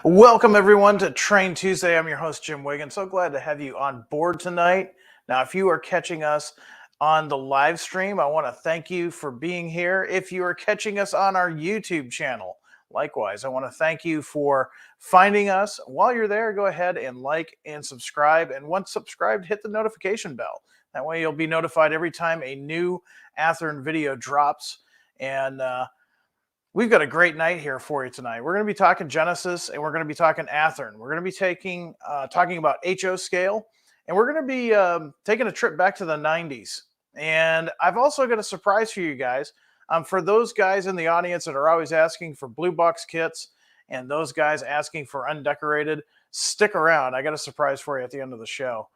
Welcome everyone to Train Tuesday. I'm your host, Jim Wiggins. So glad to have you on board tonight. Now, if you are catching us on the live stream, I want to thank you for being here. If you are catching us on our YouTube channel, likewise, I want to thank you for finding us. While you're there, go ahead and like and subscribe. And once subscribed, hit the notification bell. That way you'll be notified every time a new Athearn video drops. And we've got a great night here for you tonight. We're going to be talking Genesis, and we're going to be talking Athearn. We're going to be talking about HO scale, and we're going to be taking a trip back to the 90s. And I've also got a surprise for you guys. For those guys in the audience that are always asking for blue box kits, and those guys asking for undecorated, stick around. I got a surprise for you at the end of the show.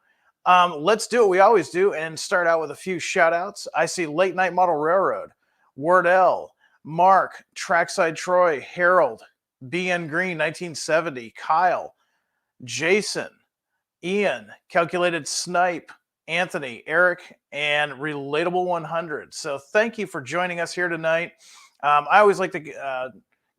Let's do what we always do and start out with a few shout outs. I see Late Night Model Railroad, Wardell, Mark, Trackside Troy, Harold, BN Green, 1970, Kyle, Jason, Ian, Calculated Snipe, Anthony, Eric, and Relatable 100. So thank you for joining us here tonight. I always like to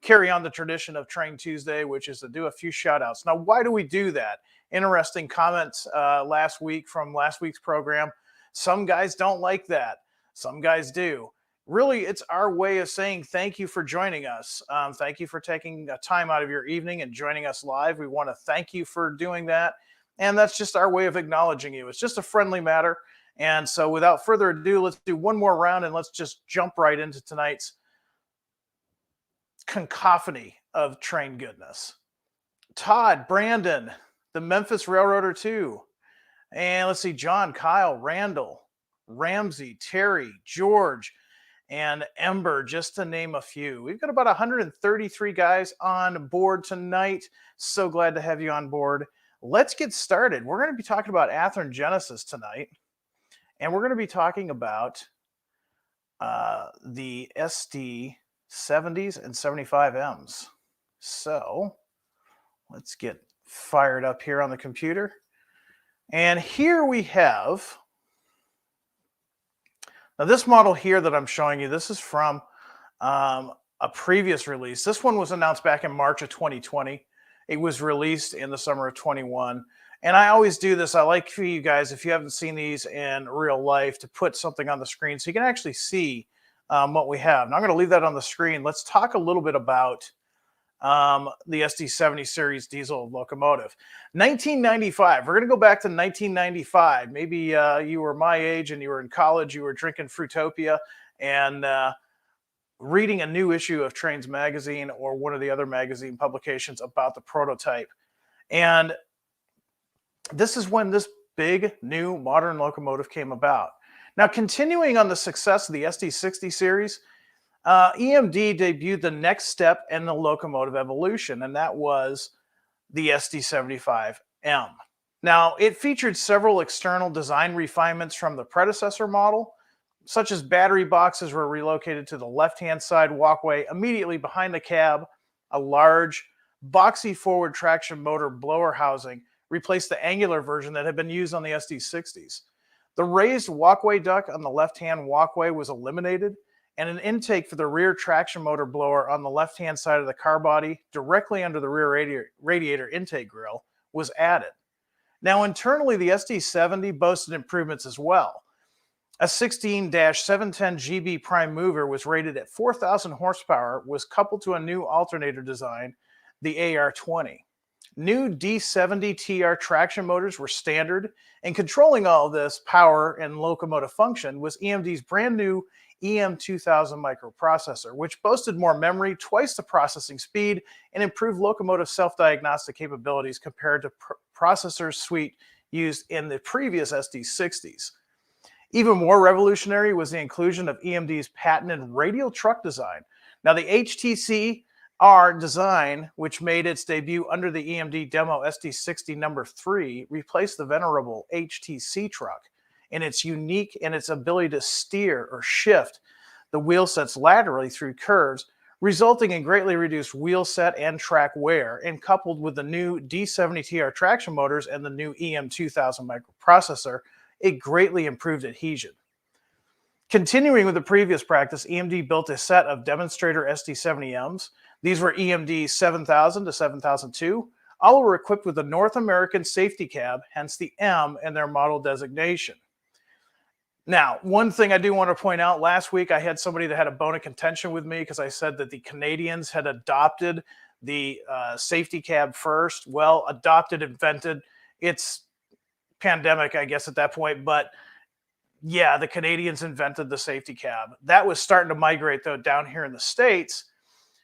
carry on the tradition of Train Tuesday, which is to do a few shout outs. Now, why do we do that? Interesting comments last week from last week's program. Some guys don't like that. Some guys do. Really, it's our way of saying thank you for joining us. Thank you for taking time out of your evening and joining us live. We want to thank you for doing that. And that's just our way of acknowledging you. It's just a friendly matter. And so without further ado, let's do one more round and let's just jump right into tonight's cacophony of train goodness. Todd, Brandon, the Memphis Railroader 2. And let's see, John, Kyle, Randall, Ramsey, Terry, George, and Ember, just to name a few. We've got about 133 guys on board tonight. So glad to have you on board. Let's get started. We're going to be talking about Athearn Genesis tonight, and we're going to be talking about the SD70s and 75Ms. So let's get fired up here on the computer. And here we have... Now, this model here that I'm showing you, this is from a previous release. This one was announced back in March of 2020. It was released in the summer of 21. And I always do this. I like for you guys, if you haven't seen these in real life, to put something on the screen so you can actually see what we have. Now, I'm going to leave that on the screen. Let's talk a little bit about the SD70 series diesel locomotive. 1995. We're going to go back to 1995. Maybe you were my age and you were in college, you were drinking Fruitopia and reading a new issue of Trains magazine or one of the other magazine publications about the prototype. And this is when this big new modern locomotive came about. Now, continuing on the success of the SD60 series, EMD debuted the next step in the locomotive evolution, and that was the SD75M. Now, it featured several external design refinements from the predecessor model, such as battery boxes were relocated to the left-hand side walkway immediately behind the cab. A large, boxy forward traction motor blower housing replaced the angular version that had been used on the SD60s. The raised walkway duct on the left-hand walkway was eliminated, and an intake for the rear traction motor blower on the left-hand side of the car body, directly under the rear radiator intake grill, was added. Now, internally, the SD70 boasted improvements as well. A 16-710 GB prime mover was rated at 4,000 horsepower, was coupled to a new alternator design, the AR20. New D70 TR traction motors were standard, and controlling all of this power and locomotive function was EMD's brand new EM2000 microprocessor, which boasted more memory, twice the processing speed, and improved locomotive self-diagnostic capabilities compared to processor suite used in the previous SD60s. Even more revolutionary was the inclusion of EMD's patented radial truck design. Now, the HTC-R design, which made its debut under the EMD demo SD60 number 3, replaced the venerable HTC truck in its unique in its ability to steer or shift the wheel sets laterally through curves resulting in greatly reduced wheel set and track wear, and coupled with the new D70TR traction motors and the new EM2000 microprocessor, it greatly improved adhesion. Continuing with the previous practice, EMD built a set of demonstrator SD70Ms. These were EMD 7000 to 7002. All were equipped with a North American safety cab, hence the M in their model designation. Now, one thing I do want to point out, last week I had somebody that had a bone of contention with me because I said that the Canadians had adopted the safety cab first. Well, adopted, invented, it's pandemic, I guess, at that point, but yeah, the Canadians invented the safety cab. That was starting to migrate, though, down here in the States,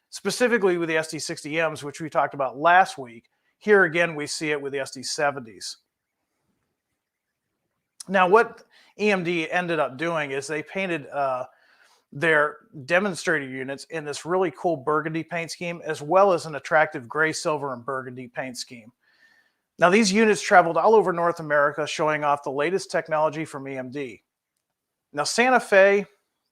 specifically with the SD60Ms, which we talked about last week. Here again, we see it with the SD70s. Now, what EMD ended up doing is they painted their demonstrator units in this really cool burgundy paint scheme, as well as an attractive gray, silver, and burgundy paint scheme. Now, these units traveled all over North America, showing off the latest technology from EMD. Now, Santa Fe,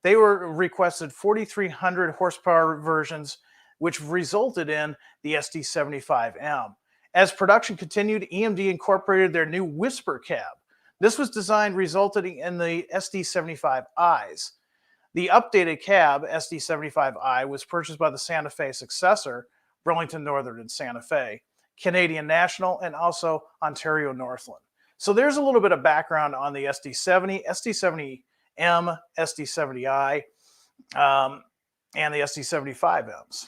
they were requested 4,300 horsepower versions, which resulted in the SD75M. As production continued, EMD incorporated their new Whisper cab. This was designed resulting in the SD75Is. The updated cab, SD75I, was purchased by the Santa Fe successor, Burlington Northern and Santa Fe, Canadian National, and also Ontario Northland. So there's a little bit of background on the SD70, SD70M, SD70I, and the SD75Ms.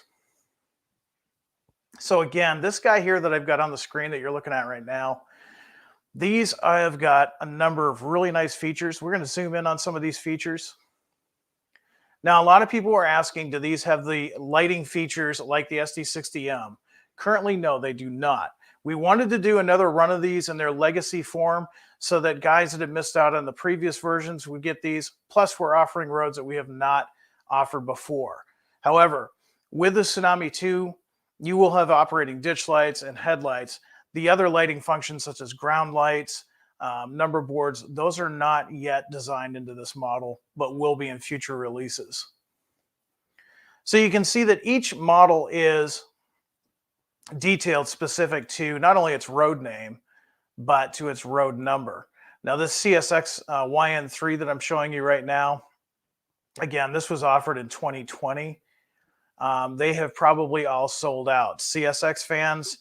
So again, this guy here that I've got on the screen that you're looking at right now, these have got a number of really nice features. We're going to zoom in on some of these features. Now, a lot of people are asking, do these have the lighting features like the SD60M? Currently, no, they do not. We wanted to do another run of these in their legacy form so that guys that had missed out on the previous versions would get these. Plus, we're offering roads that we have not offered before. However, with the Tsunami 2, you will have operating ditch lights and headlights. The other lighting functions, such as ground lights, number boards, those are not yet designed into this model, but will be in future releases. So you can see that each model is detailed specific to not only its road name, but to its road number. Now, this CSX YN3 that I'm showing you right now, again, this was offered in 2020. They have probably all sold out. CSX fans,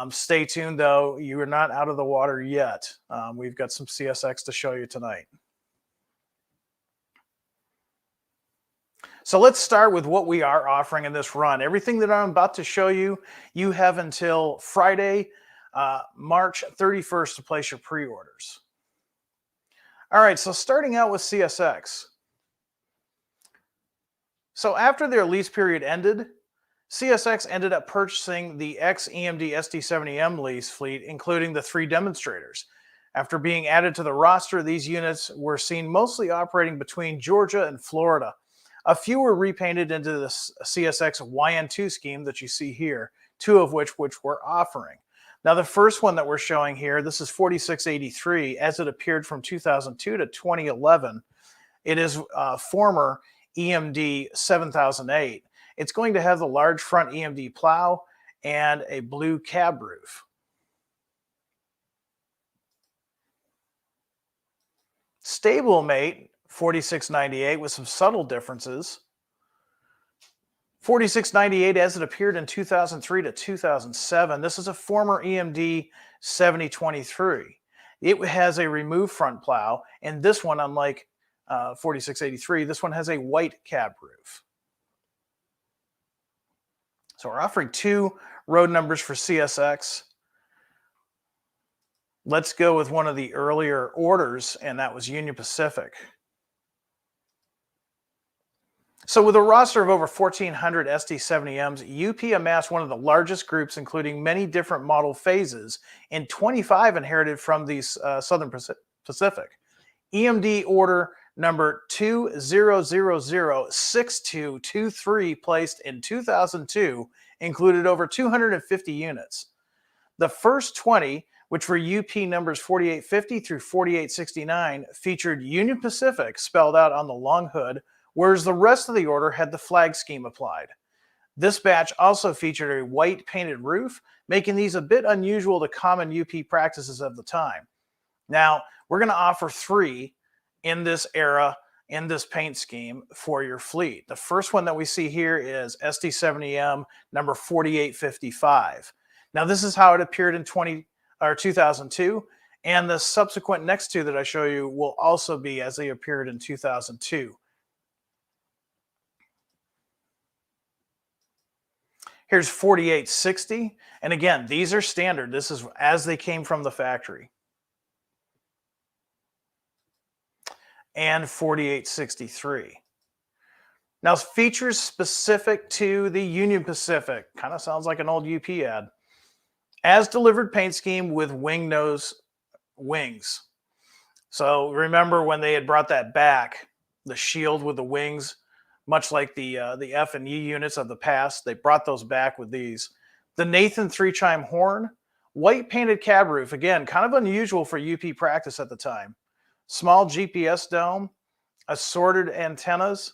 stay tuned, though. You are not out of the water yet. We've got some CSX to show you tonight. So let's start with what we are offering in this run. Everything that I'm about to show you, you have until Friday, March 31st to place your pre-orders. All right, so starting out with CSX. So after their lease period ended, CSX ended up purchasing the ex-EMD SD70M lease fleet, including the 3 demonstrators. After being added to the roster, these units were seen mostly operating between Georgia and Florida. A few were repainted into the CSX YN2 scheme that you see here, 2 of which we're offering. Now, the first one that we're showing here, this is 4683, as it appeared from 2002 to 2011. It is former EMD 7008. It's going to have the large front EMD plow and a blue cab roof. Stablemate 4698 with some subtle differences. 4698 as it appeared in 2003 to 2007. This is a former EMD 7023. It has a removed front plow, and this one, unlike 4683, this one has a white cab roof. So we're offering 2 road numbers for CSX. Let's go with one of the earlier orders, and that was Union Pacific. So with a roster of over 1,400 SD70Ms, UP amassed one of the largest groups, including many different model phases, and 25 inherited from the Southern Pacific. EMD order number 20006223, placed in 2002, included over 250 units. The first 20, which were UP numbers 4850 through 4869, featured Union Pacific spelled out on the long hood, whereas the rest of the order had the flag scheme applied. This batch also featured a white painted roof, making these a bit unusual to common UP practices of the time. Now, we're going to offer 3 in this era, in this paint scheme for your fleet. The first one that we see here is SD70M number 4855. Now, this is how it appeared in 2002, and the subsequent next 2 that I show you will also be as they appeared in 2002. Here's 4860, and again, these are standard. This is as they came from the factory. And 4863. Now, features specific to the Union Pacific. Kind of sounds like an old UP ad. As delivered paint scheme with wing nose wings. So remember when they had brought that back, the shield with the wings, much like the F and E units of the past, they brought those back with these. The Nathan 3-chime horn, white painted cab roof, again, kind of unusual for UP practice at the time. Small GPS dome, assorted antennas,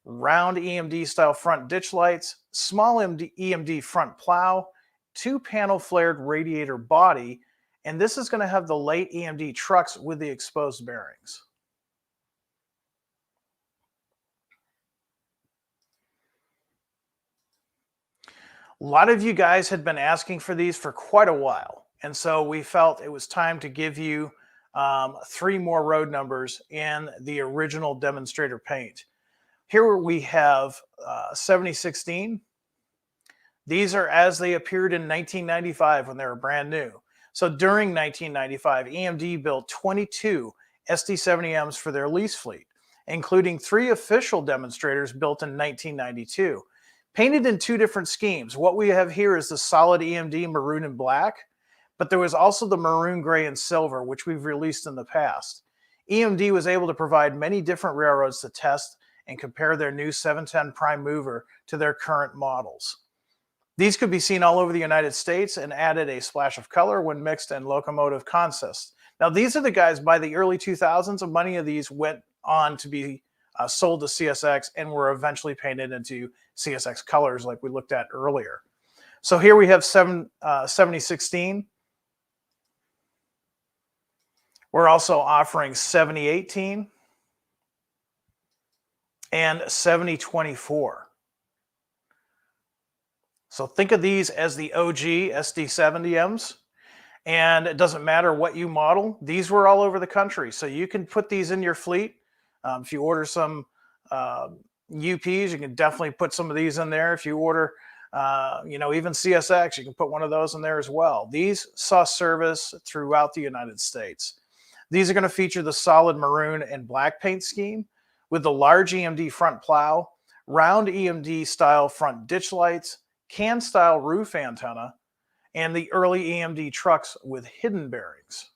round EMD style front ditch lights, small EMD front plow, 2-panel flared radiator body, and this is going to have the late EMD trucks with the exposed bearings. A lot of you guys had been asking for these for quite a while, and so we felt it was time to give you 3 more road numbers in the original demonstrator paint. Here we have 7016. These are as they appeared in 1995 when they were brand new. So during 1995, EMD built 22 SD70Ms for their lease fleet, including 3 official demonstrators built in 1992. Painted in 2 different schemes. What we have here is the solid EMD maroon and black, but there was also the maroon, gray, and silver, which we've released in the past. EMD was able to provide many different railroads to test and compare their new 710 prime mover to their current models. These could be seen all over the United States and added a splash of color when mixed in locomotive consists. Now, these are the guys by the early 2000s, and many of these went on to be sold to CSX and were eventually painted into CSX colors like we looked at earlier. So here we have 7016. We're also offering 7018 and 7024. So think of these as the OG SD70Ms, and it doesn't matter what you model. These were all over the country, so you can put these in your fleet. If you order some UPs, you can definitely put some of these in there. If you order, even CSX, you can put one of those in there as well. These saw service throughout the United States. These are going to feature the solid maroon and black paint scheme with the large EMD front plow, round EMD style front ditch lights, can style roof antenna, and the early EMD trucks with hidden bearings.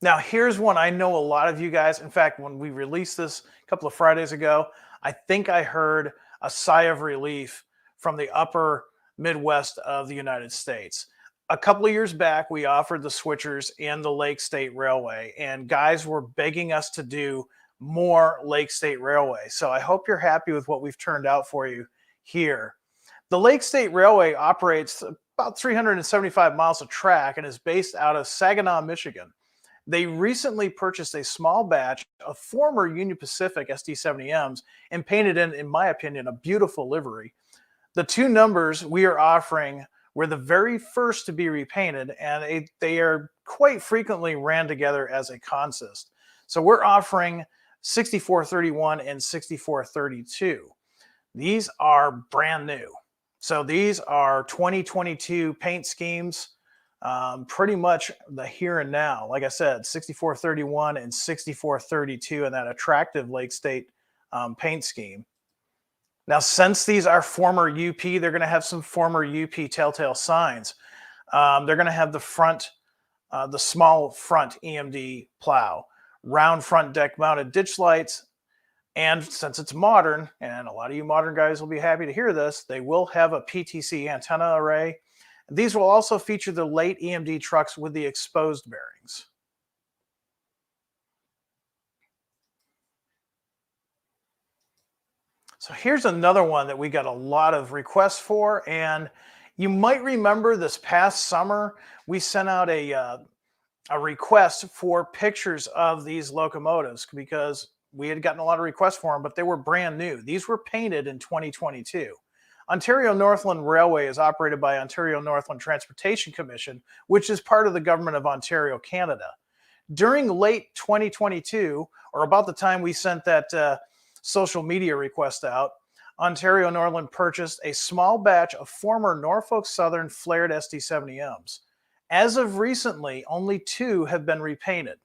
Now, here's one I know a lot of you guys, in fact, when we released this a couple of Fridays ago, I think I heard a sigh of relief from the upper Midwest of the United States. A couple of years back, we offered the switchers in the Lake State Railway, and guys were begging us to do more Lake State Railway. So I hope you're happy with what we've turned out for you here. The Lake State Railway operates about 375 miles of track and is based out of Saginaw, Michigan. They recently purchased a small batch of former Union Pacific SD70Ms and painted in my opinion, a beautiful livery. The 2 numbers we are offering were the very first to be repainted, and they are quite frequently ran together as a consist. So we're offering 6431 and 6432. These are brand new. So these are 2022 paint schemes, pretty much the here and now. Like I said, 6431 and 6432 in that attractive Lake State paint scheme. Now, since these are former UP, they're going to have some former UP telltale signs. They're going to have the small front EMD plow, round front deck mounted ditch lights, and since it's modern, and a lot of you modern guys will be happy to hear this, they will have a PTC antenna array. These will also feature the late EMD trucks with the exposed bearings. So here's another one that we got a lot of requests for, and you might remember this past summer we sent out a request for pictures of these locomotives because we had gotten a lot of requests for them, but they were brand new. These were painted in 2022. Ontario Northland Railway is operated by Ontario Northland Transportation Commission, which is part of the Government of Ontario, Canada. During late 2022, or about the time we sent that social media request out, Ontario Northland purchased a small batch of former Norfolk Southern flared SD70Ms. As of recently, only 2 have been repainted.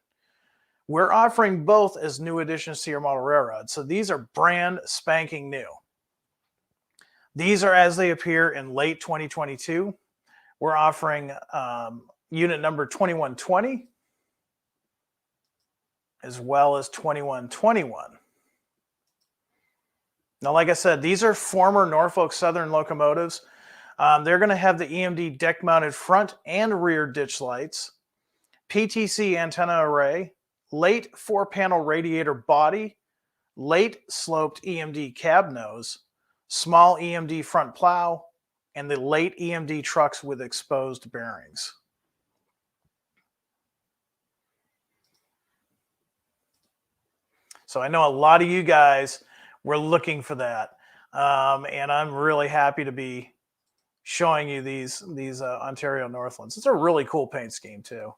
We're offering both as new additions to your model railroad, so these are brand spanking new. These are as they appear in late 2022. We're offering unit number 2120 as well as 2121. Now, like I said, these are former Norfolk Southern locomotives. They're going to have the EMD deck-mounted front and rear ditch lights, PTC antenna array, late 4-panel radiator body, late sloped EMD cab nose, small EMD front plow, and the late EMD trucks with exposed bearings. So I know a lot of you guys were looking for that, and I'm really happy to be showing you these Ontario Northlands. It's a really cool paint scheme too.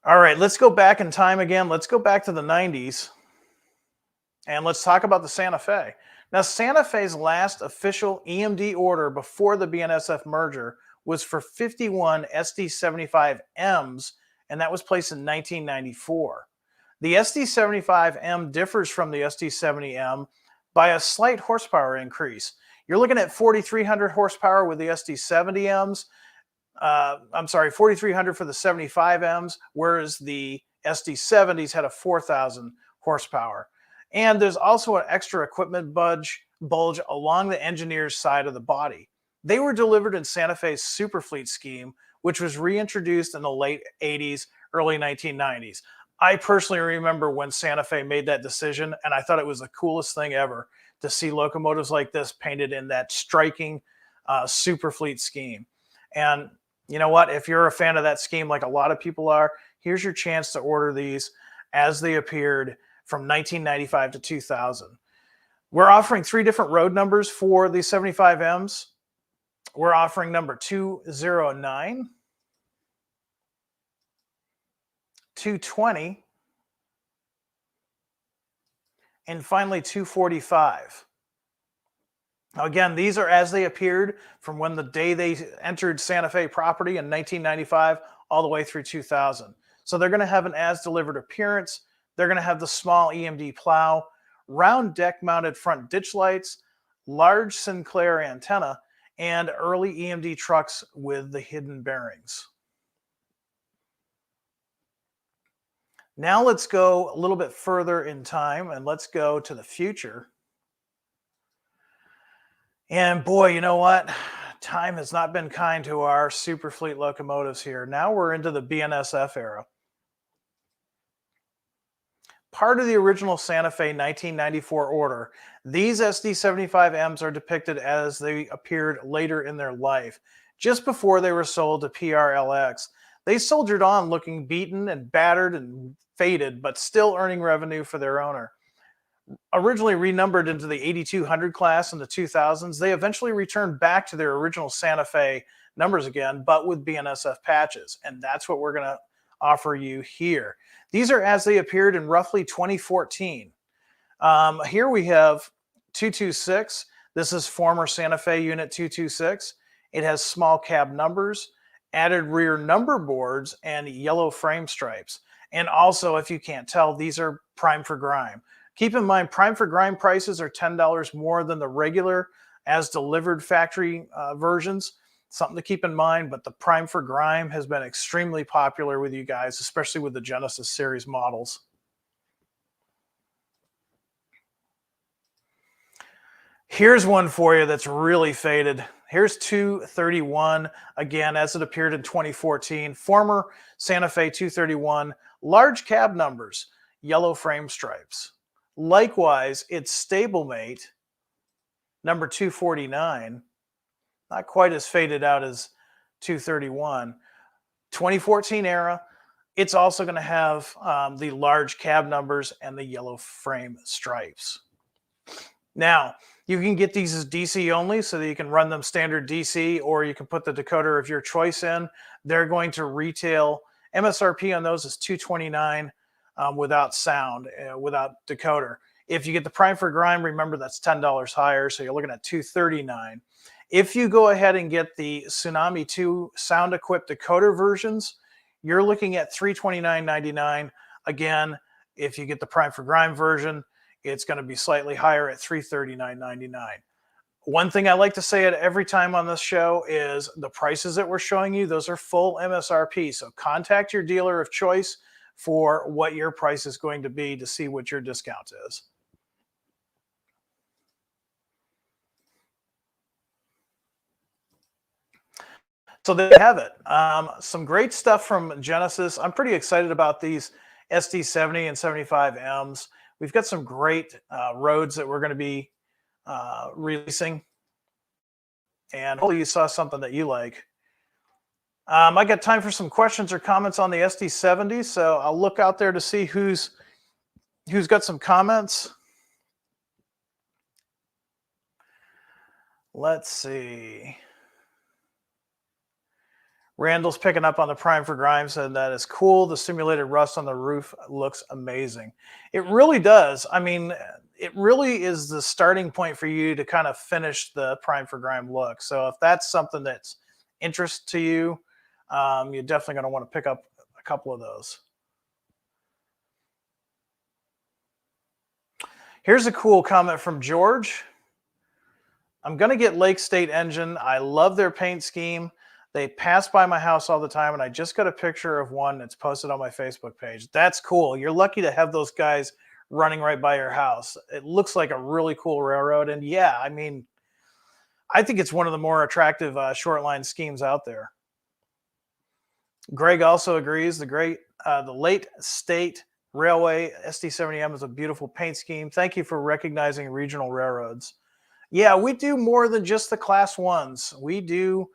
All right, let's go back in time again. Let's go back to the 90s. And let's talk about the Santa Fe. Now, Santa Fe's last official EMD order before the BNSF merger was for 51 SD75Ms, and that was placed in 1994. The SD75M differs from the SD70M by a slight horsepower increase. You're looking at 4,300 horsepower with the SD70Ms. 4,300 for the 75Ms, whereas the SD70s had a 4,000 horsepower. And there's also an extra equipment bulge along the engineer's side of the body. They were delivered in Santa Fe's Superfleet scheme, which was reintroduced in the late 80s, early 1990s. I personally remember when Santa Fe made that decision, and I thought it was the coolest thing ever to see locomotives like this painted in that striking Superfleet scheme. And you know what? If you're a fan of that scheme, like a lot of people are, here's your chance to order these as they appeared from 1995 to 2000. We're offering 3 different road numbers for the 75Ms. We're offering number 209, 220, and finally 245. Now again, these are as they appeared from when the day they entered Santa Fe property in 1995 all the way through 2000. So they're going to have an as-delivered appearance. They're going to have the small EMD plow, round deck-mounted front ditch lights, large Sinclair antenna, and early EMD trucks with the hidden bearings. Now let's go a little bit further in time and let's go to the future. And boy, you know what? Time has not been kind to our Superfleet locomotives here. Now we're into the BNSF era. Part of the original Santa Fe 1994 order, these SD75Ms are depicted as they appeared later in their life, just before they were sold to PRLX. They soldiered on looking beaten and battered and faded, but still earning revenue for their owner. Originally renumbered into the 8200 class in the 2000s, they eventually returned back to their original Santa Fe numbers again, but with BNSF patches. And that's what we're going to offer you here. These are as they appeared in roughly 2014. Here we have 226. This is former Santa Fe Unit 226. It has small cab numbers, added rear number boards, and yellow frame stripes. And also, if you can't tell, these are prime for grime. Keep in mind, prime for grime prices are $10 more than the regular as delivered factory versions. Something to keep in mind, but the prime for grime has been extremely popular with you guys, especially with the Genesis series models. Here's one for you that's really faded. Here's 231, again, as it appeared in 2014. Former Santa Fe 231, large cab numbers, yellow frame stripes, Likewise, its stablemate, number 249, not quite as faded out as 231, 2014 era. It's also going to have the large cab numbers and the yellow frame stripes. Now, you can get these as DC only so that you can run them standard DC, or you can put the decoder of your choice in. They're going to retail, MSRP on those is $229 without sound, without decoder. If you get the prime for grime, remember that's $10 higher, so you're looking at $239. If you go ahead and get the Tsunami 2 sound equipped decoder versions, you're looking at $329.99. Again, if you get the prime for grime version, it's going to be slightly higher at $339.99. One thing I like to say at every time on this show is the prices that we're showing you, those are full MSRP. So contact your dealer of choice for what your price is going to be to see what your discount is. So there you have it. Some great stuff from Genesis. I'm pretty excited about these SD70 and 75Ms. We've got some great roads that we're going to be releasing. And hopefully you saw something that you like. I got time for some questions or comments on the SD70, so I'll look out there to see who's got some comments. Let's see. Randall's picking up on the prime for grime, said that is cool. The simulated rust on the roof looks amazing. It really does. I mean, it really is the starting point for you to kind of finish the prime for grime look. So if that's something that's interest to you, you're definitely going to want to pick up a couple of those. Here's a cool comment from George. I'm going to get Lake State Engine. I love their paint scheme. They pass by my house all the time, and I just got a picture of one that's posted on my Facebook page. That's cool. You're lucky to have those guys running right by your house. It looks like a really cool railroad. And yeah, I mean, I think it's one of the more attractive short line schemes out there. Greg also agrees. The Lake State Railway SD70M is a beautiful paint scheme. Thank you for recognizing regional railroads. Yeah, we do more than just the class ones. We do.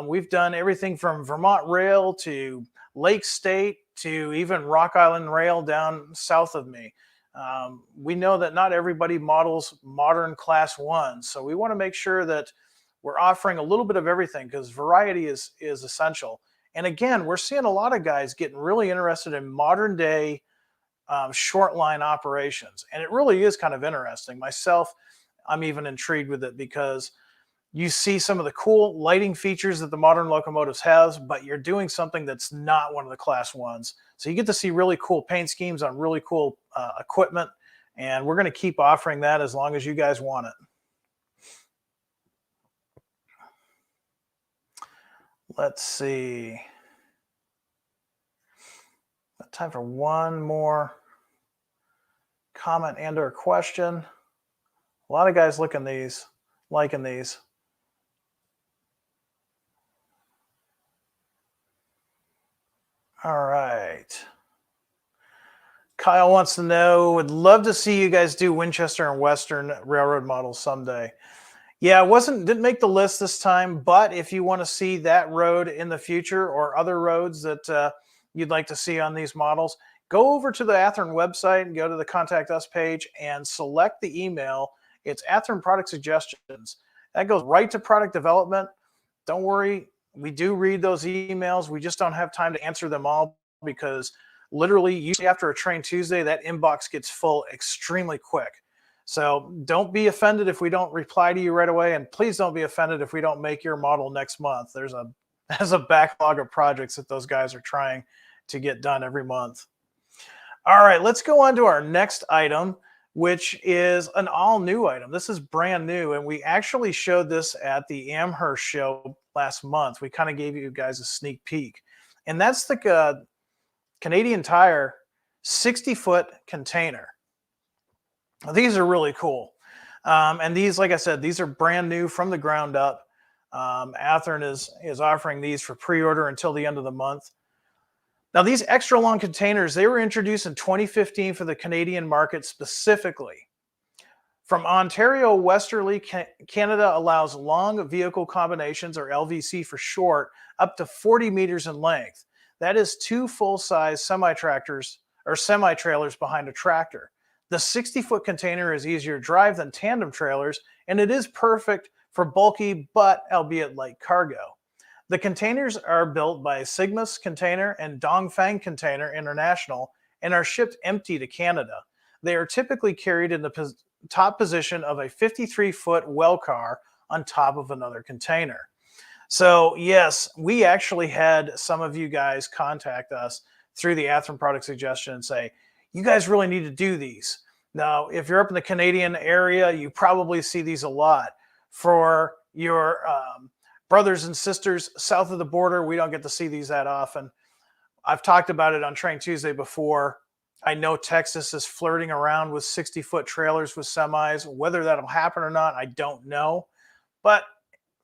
We've done everything from Vermont Rail to Lake State to even Rock Island Rail down south of me. We know that not everybody models modern class ones, so we want to make sure that we're offering a little bit of everything because variety is essential. And again, we're seeing a lot of guys getting really interested in modern day short line operations, and it really is kind of interesting. Myself, I'm even intrigued with it because you see some of the cool lighting features that the modern locomotives has, but you're doing something that's not one of the class ones. So you get to see really cool paint schemes on really cool equipment, and we're going to keep offering that as long as you guys want it. Let's see. Got time for one more comment and or question. A lot of guys liking these. All right. Kyle wants to know, would love to see you guys do Winchester and Western Railroad models someday. Yeah, didn't make the list this time, but if you want to see that road in the future or other roads that you'd like to see on these models, go over to the Athearn website and go to the Contact Us page and select the email. It's Athearn Product Suggestions. That goes right to product development. Don't worry. We do read those emails. We just don't have time to answer them all because literally usually after a Train Tuesday, that inbox gets full extremely quick. So don't be offended if we don't reply to you right away. And please don't be offended if we don't make your model next month. There's a backlog of projects that those guys are trying to get done every month. All right, let's go on to our next item, which is an all-new item. This is brand new, and we actually showed this at the Amherst show last month. We kind of gave you guys a sneak peek, and that's the Canadian Tire 60-foot container. These are really cool, and these, like I said, these are brand new from the ground up. Athearn is offering these for pre-order until the end of the month. Now, these extra long containers, they were introduced in 2015 for the Canadian market specifically. From Ontario westerly, Canada allows long vehicle combinations, or LVC for short, up to 40 meters in length. That is 2 full-size semi-tractors or semi-trailers behind a tractor. The 60-foot container is easier to drive than tandem trailers, and it is perfect for bulky but albeit light cargo. The containers are built by Sigmas Container and Dongfang Container International and are shipped empty to Canada. They are typically carried in the top position of a 53-foot well car on top of another container. So yes, we actually had some of you guys contact us through the Athearn product suggestion and say, you guys really need to do these. Now, if you're up in the Canadian area, you probably see these a lot. For your brothers and sisters south of the border, we don't get to see these that often. I've talked about it on Train Tuesday before. I know Texas is flirting around with 60-foot trailers with semis. Whether that'll happen or not, I don't know. But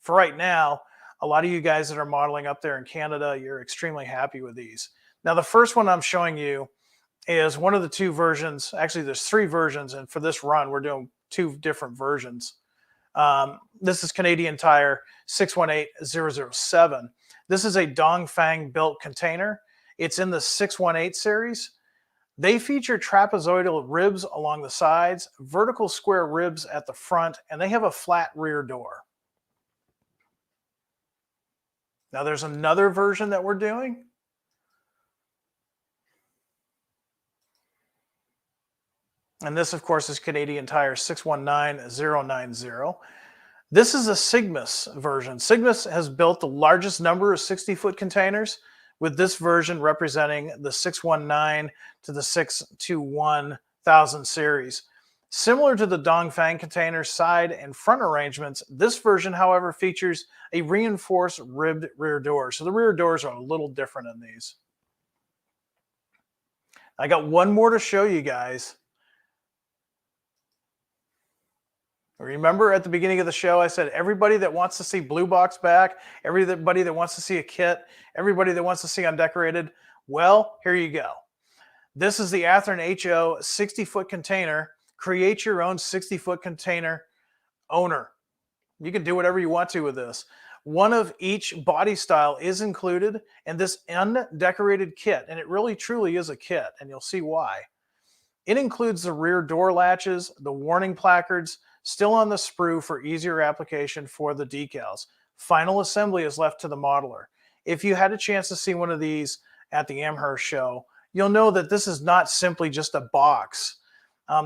for right now, a lot of you guys that are modeling up there in Canada, you're extremely happy with these. Now, the first one I'm showing you is one of the 2 versions. Actually, there's 3 versions, and for this run, we're doing 2 different versions. This is Canadian Tire 618007. This is a Dongfang built container. It's in the 618 series. They feature trapezoidal ribs along the sides, vertical square ribs at the front, and they have a flat rear door. Now there's another version that we're doing. And this, of course, is Canadian Tire 619090. This is a Sigmas version. Sigmas has built the largest number of 60-foot containers, with this version representing the 619 to the 621,000 series. Similar to the Dongfang container side and front arrangements, this version, however, features a reinforced ribbed rear door. So the rear doors are a little different in these. I got one more to show you guys. Remember at the beginning of the show, I said everybody that wants to see Blue Box back, everybody that wants to see a kit, everybody that wants to see undecorated, well, here you go. This is the Athearn HO 60-foot container. Create your own 60-foot container owner. You can do whatever you want to with this. One of each body style is included in this undecorated kit, and it really truly is a kit, and you'll see why. It includes the rear door latches, the warning placards, still on the sprue for easier application for the decals. Final assembly is left to the modeler. If you had a chance to see one of these at the Amherst show, you'll know that this is not simply just a box.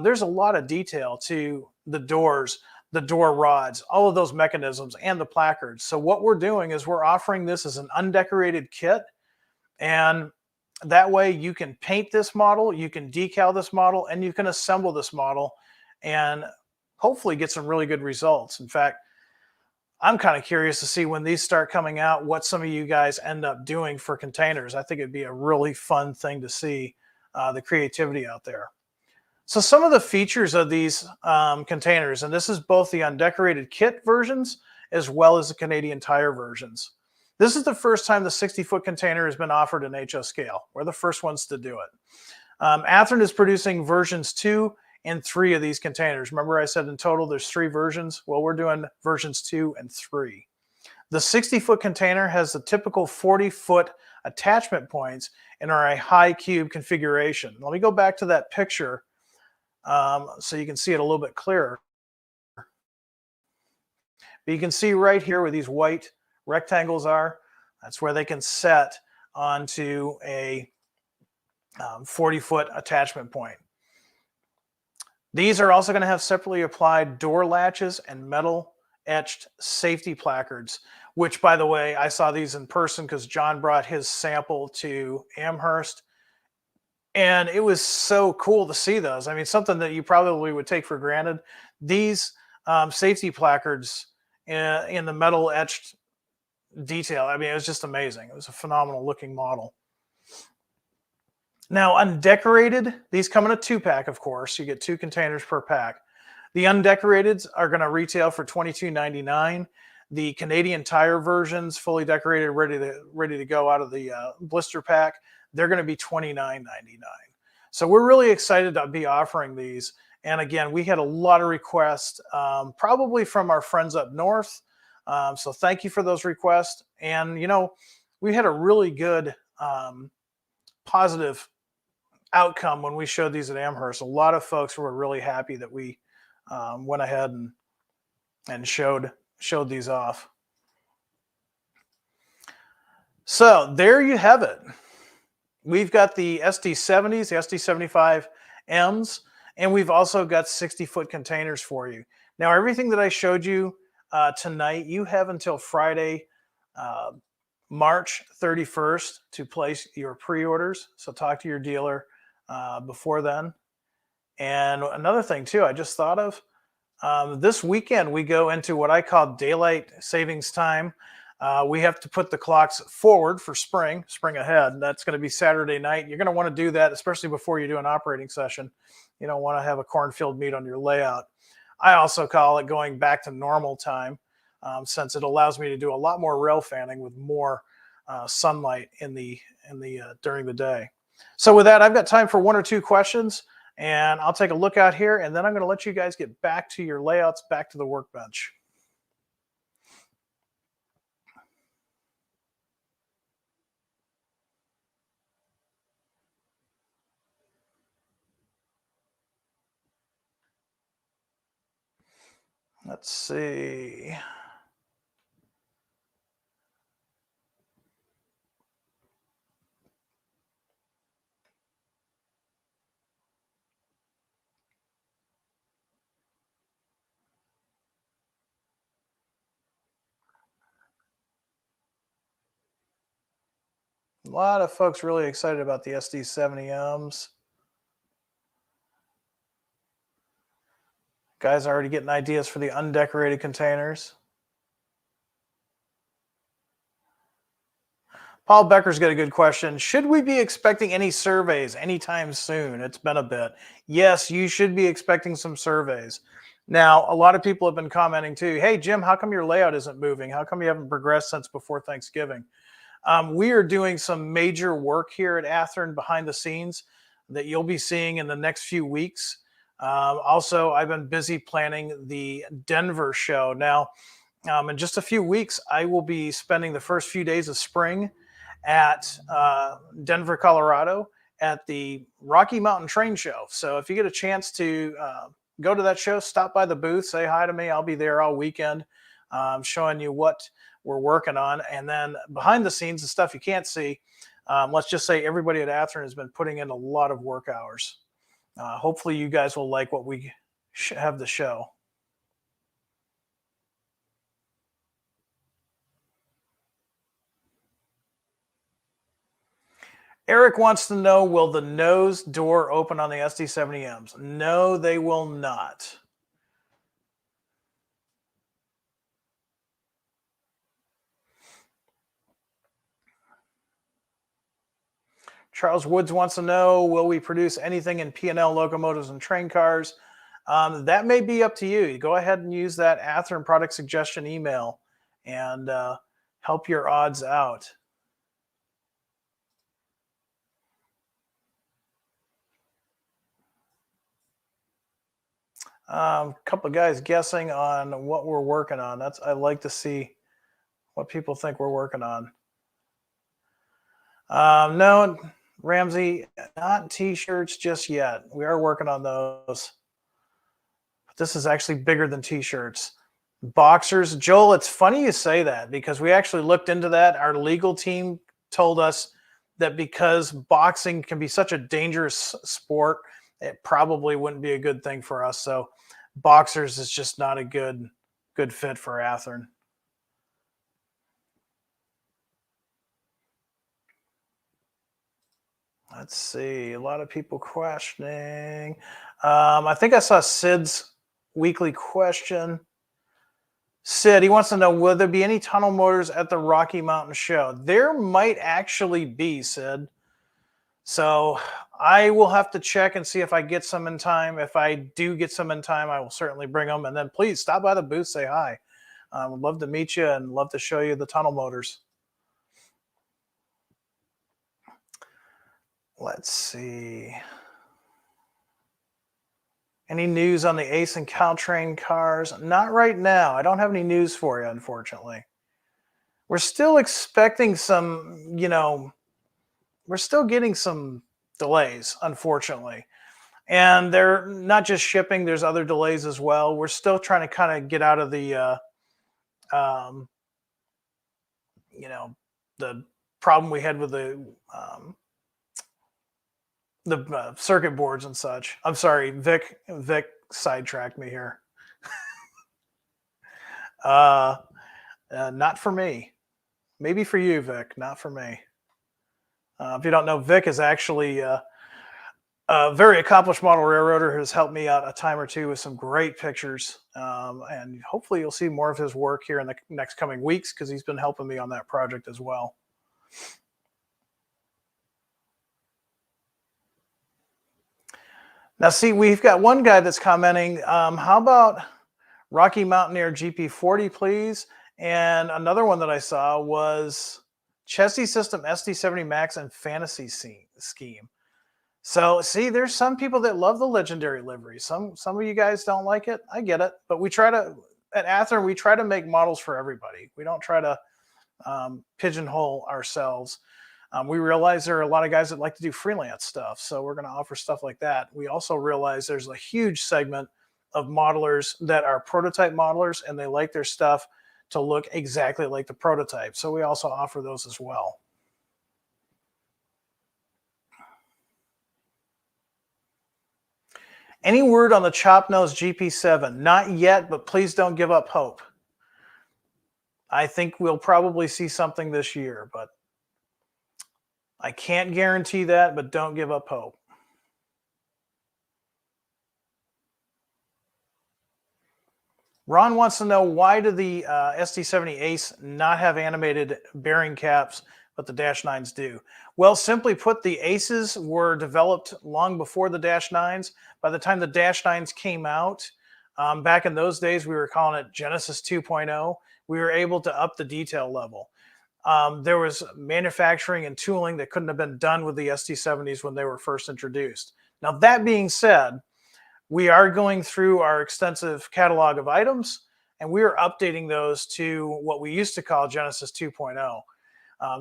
There's a lot of detail to the doors, the door rods, all of those mechanisms, and the placards. So what we're doing is we're offering this as an undecorated kit, and that way you can paint this model, you can decal this model, and you can assemble this model and hopefully get some really good results. In fact, I'm kind of curious to see when these start coming out, what some of you guys end up doing for containers. I think it'd be a really fun thing to see the creativity out there. So some of the features of these containers, and this is both the undecorated kit versions as well as the Canadian Tire versions. This is the first time the 60-foot container has been offered in HO scale. We're the first ones to do it. Athearn is producing versions 2 and 3 of these containers. Remember I said in total there's 3 versions? Well, we're doing versions 2 and 3. The 60-foot container has the typical 40-foot attachment points and are a high cube configuration. Let me go back to that picture so you can see it a little bit clearer. But you can see right here where these white rectangles are, that's where they can set onto a 40-foot attachment point. These are also going to have separately applied door latches and metal etched safety placards, which, by the way, I saw these in person because John brought his sample to Amherst. And it was so cool to see those. I mean, something that you probably would take for granted. These safety placards in the metal etched detail, I mean, it was just amazing. It was a phenomenal looking model. Now, undecorated, these come in a 2-pack, of course. You get 2 containers per pack. The undecorateds are going to retail for $22.99. The Canadian Tire versions, fully decorated, ready to go out of the blister pack, they're going to be $29.99. So we're really excited to be offering these. And again, we had a lot of requests, probably from our friends up north. So thank you for those requests. And, you know, we had a really good positive outcome when we showed these at Amherst. A lot of folks were really happy that we went ahead and showed these off. So there you have it. We've got the SD70s, the SD75Ms, and we've also got 60-foot containers for you. Now, everything that I showed you tonight, you have until Friday, March 31st to place your pre-orders. So talk to your dealer before then. And another thing too, I just thought of, this weekend we go into what I call daylight savings time. We have to put the clocks forward for spring ahead. That's going to be Saturday night. You're going to want to do that, especially before you do an operating session. You don't want to have a cornfield meet on your layout. I also call it going back to normal time, since it allows me to do a lot more rail fanning with more sunlight in the during the day. So with that, I've got time for one or two questions, and I'll take a look out here, and then I'm going to let you guys get back to your layouts, back to the workbench. Let's see. A lot of folks really excited about the SD70Ms. Guys are already getting ideas for the undecorated containers. Paul Becker's got a good question. Should we be expecting any surveys anytime soon? It's been a bit. Yes, you should be expecting some surveys. Now, a lot of people have been commenting too, hey, Jim, how come your layout isn't moving? How come you haven't progressed since before Thanksgiving? We are doing some major work here at Athearn behind the scenes that you'll be seeing in the next few weeks. Also, I've been busy planning the Denver show. Now, in just a few weeks, I will be spending the first few days of spring at Denver, Colorado, at the Rocky Mountain Train Show. So if you get a chance to go to that show, stop by the booth, say hi to me. I'll be there all weekend showing you what we're working on. And then behind the scenes, the stuff you can't see, let's just say everybody at Athearn has been putting in a lot of work hours. Hopefully you guys will like what we have to show. Eric wants to know, will the nose door open on the SD70Ms? No, they will not. Charles Woods wants to know, will we produce anything in P&L locomotives and train cars? That may be up to you. Go ahead and use that Athearn product suggestion email and help your odds out. A couple of guys guessing on what we're working on. I like to see what people think we're working on. No, Ramsey, not t-shirts just yet. We are working on those. But this is actually bigger than t-shirts. Boxers, Joel, it's funny you say that because we actually looked into that. Our legal team told us that because boxing can be such a dangerous sport, it probably wouldn't be a good thing for us. So boxers is just not a good fit for Athearn. Let's see, a lot of people questioning. I think I saw Sid's weekly question. Sid, he wants to know, will there be any tunnel motors at the Rocky Mountain show? There might actually be, Sid. So I will have to check and see if I get some in time. If I do get some in time, I will certainly bring them. And then please stop by the booth, say hi. Would love to meet you and love to show you the tunnel motors. Let's see. Any news on the Ace and Caltrain cars? Not right now. I don't have any news for you, unfortunately. We're still expecting some, we're still getting some delays, unfortunately. And they're not just shipping, there's other delays as well. We're still trying to kind of get out of um, the problem we had with the circuit boards and such. I'm sorry, Vic sidetracked me here. Not for me. Maybe for you, Vic. Not for me. If you don't know, Vic is actually a very accomplished model railroader who has helped me out a time or two with some great pictures. And hopefully you'll see more of his work here in the next coming weeks because he's been helping me on that project as well. Now, see, we've got one guy that's commenting, how about Rocky Mountaineer GP40, please? And another one that I saw was Chesty System SD70 Max and Fantasy Scheme. So, see, there's some people that love the legendary livery. Some of you guys don't like it. I get it. But we try to, at Athearn, we try to make models for everybody. We don't try to pigeonhole ourselves. We realize there are a lot of guys that like to do freelance stuff, so we're going to offer stuff like that. We also realize there's a huge segment of modelers that are prototype modelers, and they like their stuff to look exactly like the prototype. So we also offer those as well. Any word on the chop nose GP7? Not yet, but please don't give up hope. I think we'll probably see something this year, but I can't guarantee that, but don't give up hope. Ron wants to know, why do the SD70 Ace not have animated bearing caps, but the Dash 9s do? Well, simply put, the Aces were developed long before the Dash 9s. By the time the Dash 9s came out, back in those days, we were calling it Genesis 2.0. We were able to up the detail level. There was manufacturing and tooling that couldn't have been done with the SD70s when they were first introduced. Now, that being said, we are going through our extensive catalog of items, and we are updating those to what we used to call Genesis 2.0.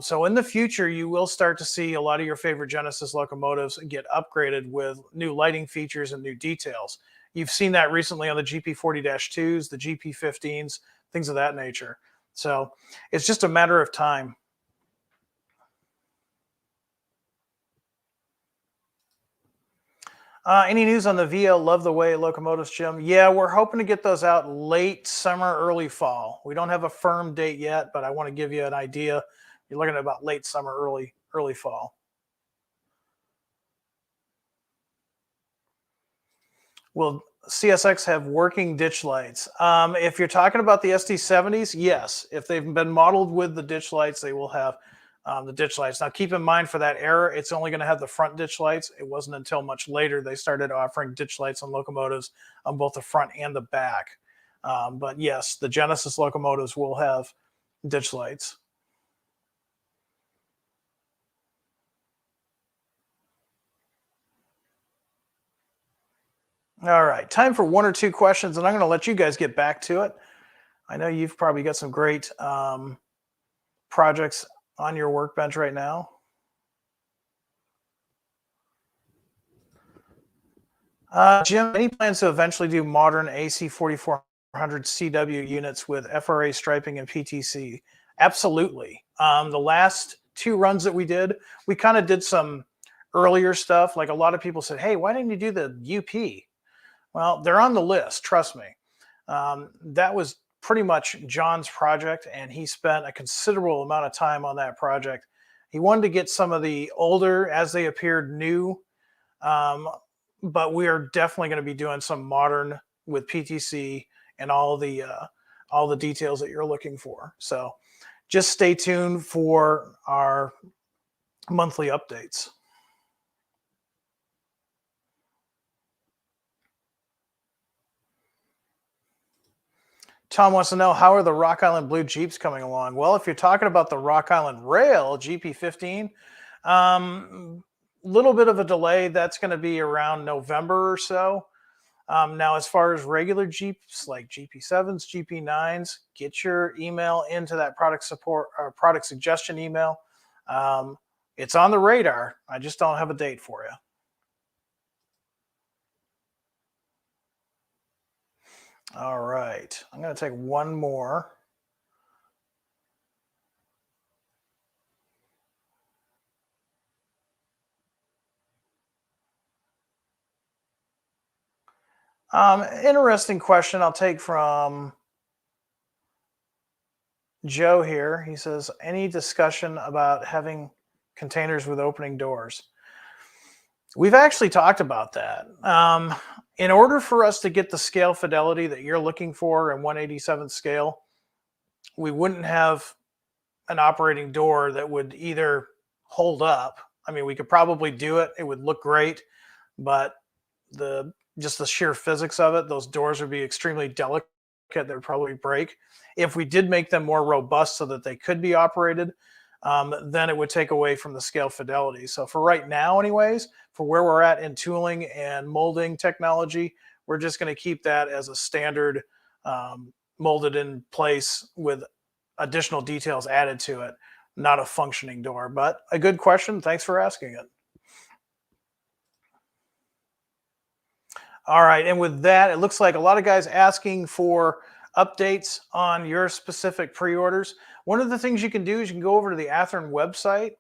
So in the future, you will start to see a lot of your favorite Genesis locomotives get upgraded with new lighting features and new details. You've seen that recently on the GP40-2s, the GP15s, things of that nature. So it's just a matter of time. Any news on the VL Love the Way locomotives, Jim? Yeah, we're hoping to get those out late summer, early fall. We don't have a firm date yet, but I want to give you an idea. You're looking at about late summer, early fall. Will CSX have working ditch lights? If you're talking about the SD70s, yes. If they've been modeled with the ditch lights, they will have the ditch lights. Now, keep in mind, for that era, it's only going to have the front ditch lights. It wasn't until much later they started offering ditch lights on locomotives on both the front and the back. But yes, the Genesis locomotives will have ditch lights. All right, time for one or two questions, and I'm going to let you guys get back to it. I know you've probably got some great projects on your workbench right now. Jim, any plans to eventually do modern AC 4400 CW units with FRA striping and PTC? Absolutely. The last two runs that we did, we kind of did some earlier stuff. Like, a lot of people said, hey, why didn't you do the UP? Well, they're on the list, trust me. That was pretty much John's project, and he spent a considerable amount of time on that project. He wanted to get some of the older as they appeared new, but we are definitely going to be doing some modern with PTC and all the details that you're looking for. So just stay tuned for our monthly updates. Tom wants to know, how are the Rock Island Blue Jeeps coming along? Well, if you're talking about the Rock Island Rail GP15, little bit of a delay. That's going to be around November or so. Now, as far as regular Jeeps like GP7s, GP9s, get your email into that product support or product suggestion email. It's on the radar. I just don't have a date for you. All right. I'm going to take one more. Interesting question. I'll take from Joe here. He says, any discussion about having containers with opening doors? We've actually talked about that. In order for us to get the scale fidelity that you're looking for in 1/87 scale, we wouldn't have an operating door that would either hold up. I mean, we could probably do it. It would look great, but just the sheer physics of it, those doors would be extremely delicate. They would probably break. If we did make them more robust so that they could be operated, then it would take away from the scale fidelity. So for right now, anyways, for where we're at in tooling and molding technology, we're just going to keep that as a standard molded in place with additional details added to it, not a functioning door. But a good question. Thanks for asking it. All right, and with that, it looks like a lot of guys asking for updates on your specific pre-orders. One of the things you can do is you can go over to the Athearn website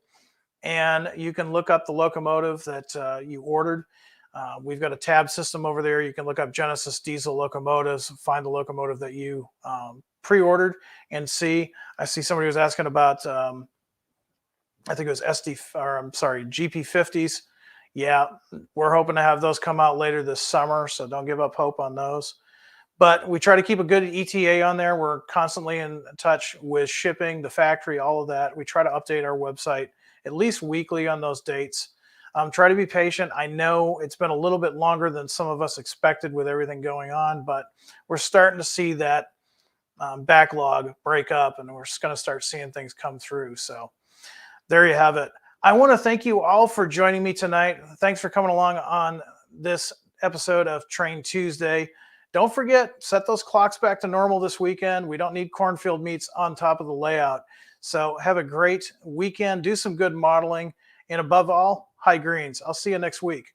and you can look up the locomotive that you ordered. We've got a tab system over there. You can look up Genesis diesel locomotives, find the locomotive that you pre-ordered, and see. I see somebody was asking about, I think it was GP50s. Yeah, we're hoping to have those come out later this summer, so don't give up hope on those. But we try to keep a good ETA on there. We're constantly in touch with shipping, the factory, all of that. We try to update our website at least weekly on those dates. Try to be patient. I know it's been a little bit longer than some of us expected with everything going on, but we're starting to see that backlog break up, and we're going to start seeing things come through. So there you have it. I want to thank you all for joining me tonight. Thanks for coming along on this episode of Train Tuesday. Don't forget, set those clocks back to normal this weekend. We don't need cornfield meats on top of the layout. So have a great weekend. Do some good modeling. And above all, high greens. I'll see you next week.